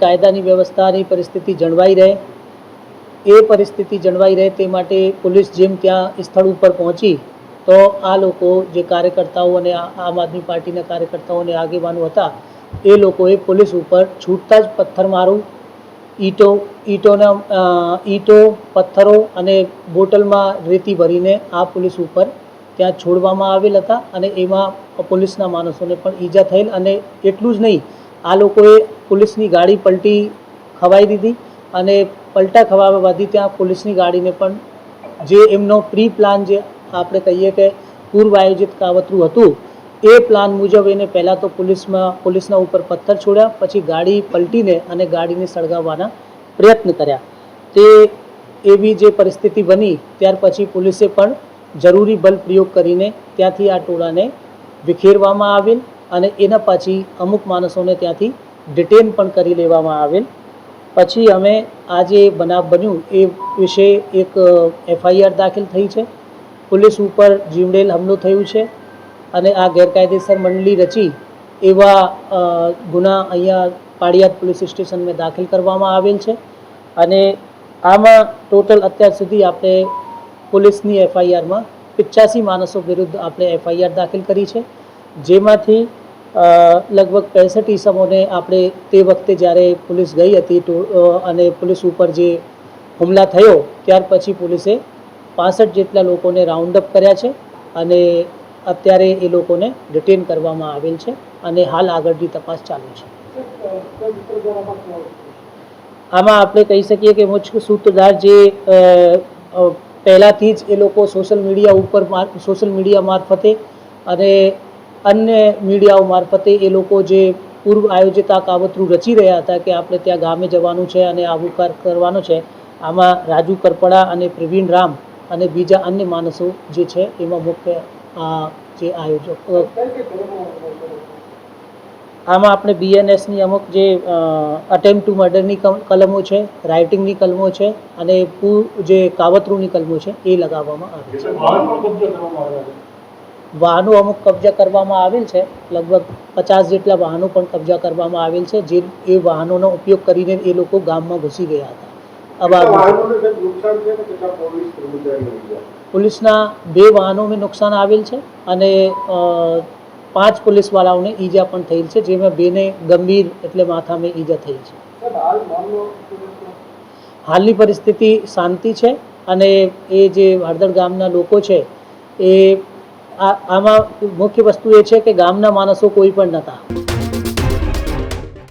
કાયદાની વ્યવસ્થાની પરિસ્થિતિ જળવાઈ રહે, એ પરિસ્થિતિ જળવાઈ રહે તે માટે પોલીસ જેમ ત્યાં સ્થળ ઉપર પહોંચી તો આ લોકો જે કાર્યકર્તાઓ અને આમ આદમી પાર્ટીના કાર્યકર્તાઓ અને આગેવાનો હતા એ લોકોએ પોલીસ ઉપર છૂટતા જ પથ્થરમારો, ઈંટો, પથ્થરો અને બોટલમાં રેતી ભરીને આ પોલીસ ઉપર ત્યાં છોડવામાં આવેલ હતા અને એમાં પોલીસના માણસોને પણ ઈજા થયેલ. અને એટલું જ નહીં, આ લોકોએ પોલીસની ગાડી પલટી ખવાઈ દીધી અને પલટા ખવાવાથી ત્યાં પોલીસની ગાડીને પણ જે એમનો પ્રી પ્લાન, જે આપણે કહીએ કે પૂર્વ આયોજિત કાવતરું હતું, એ પ્લાન મુજબ એને પહેલાં તો પોલીસના ઉપર પથ્થર છોડ્યા, પછી ગાડી પલટીને અને ગાડીને સળગાવવાના પ્રયત્ન કર્યા. તે એવી જે પરિસ્થિતિ બની ત્યાર પછી પોલીસે પણ જરૂરી બલ પ્રયોગ કરીને ત્યાંથી આ ટોળાને વિખેરવામાં આવેલ અને એના પછી અમુક માણસોને ત્યાંથી ડિટેન પણ કરી લેવામાં આવેલ. પછી અમે આ જે બનાવ બન્યું એ વિશે એક FIR દાખલ થઈ છે. પોલીસ ઉપર જીવડેલ હુમલો થયું છે અને આ ગેરકાયદેસર મંડળી રચી એવા ગુના અહીંયા પાળિયાદ પોલીસ સ્ટેશનમાં દાખલ કરવામાં આવેલ છે. અને આમાં ટોટલ અત્યાર સુધી આપણે પોલીસની FIRમાં 85 માણસો વિરુદ્ધ આપણે FIR દાખલ કરી છે, જેમાંથી લગભગ 65 ઈસમોને આપણે તે વખતે જ્યારે પોલીસ ગઈ હતી અને પોલીસ ઉપર જે હુમલા થયો ત્યાર પછી પોલીસે 65 જેટલા લોકોને રાઉન્ડ અપ કર્યા છે અને અત્યારે એ લોકોને ડિટેન કરવામાં આવેલ છે અને હાલ આગળની તપાસ ચાલુ છે. આમાં આપણે કહી શકીએ કે મુખ્ય સૂત્રધાર જે પહેલાંથી જ એ લોકો સોશિયલ મીડિયા મારફતે અને અન્ય મીડિયાઓ મારફતે એ લોકો જે પૂર્વ આયોજિત આ કાવતરું રચી રહ્યા હતા કે આપણે ત્યાં ગામે જવાનું છે અને આવું કરવાનું છે, આમાં રાજુ કરપડા અને પ્રવીણ રામ અને બીજા અન્ય માણસો જે છે એમાં મુખ્ય જે આયોજક. આમાં આપણે BNSની અમુક જે અટેમ્પ્ટ ટુ મર્ડરની કલમો છે, રાઇટિંગની કલમો છે અને જે કાવતરુંની કલમો છે એ લગાવવામાં આવે છે. વાહનો અમુક કબજા કરવામાં આવેલ છે, લગભગ 50 જેટલા વાહનો પણ કબજા કરવામાં આવેલ છે, જે એ વાહનોનો ઉપયોગ કરીને એ લોકો ગામમાં ઘૂસી ગયા હતા. પોલીસના 2 વાહનોમાં નુકસાન આવેલ છે અને 5 પોલીસવાળાઓને ઈજા પણ થયેલ છે, જેમાં 2ને ગંભીર એટલે માથામાં ઈજા થઈ છે. હાલની પરિસ્થિતિ શાંતિ છે અને એ જે હળદર ગામના લોકો છે એ આમાં મુખ્ય વસ્તુ એ છે કે ગામના માણસો કોઈ પણ નહોતા.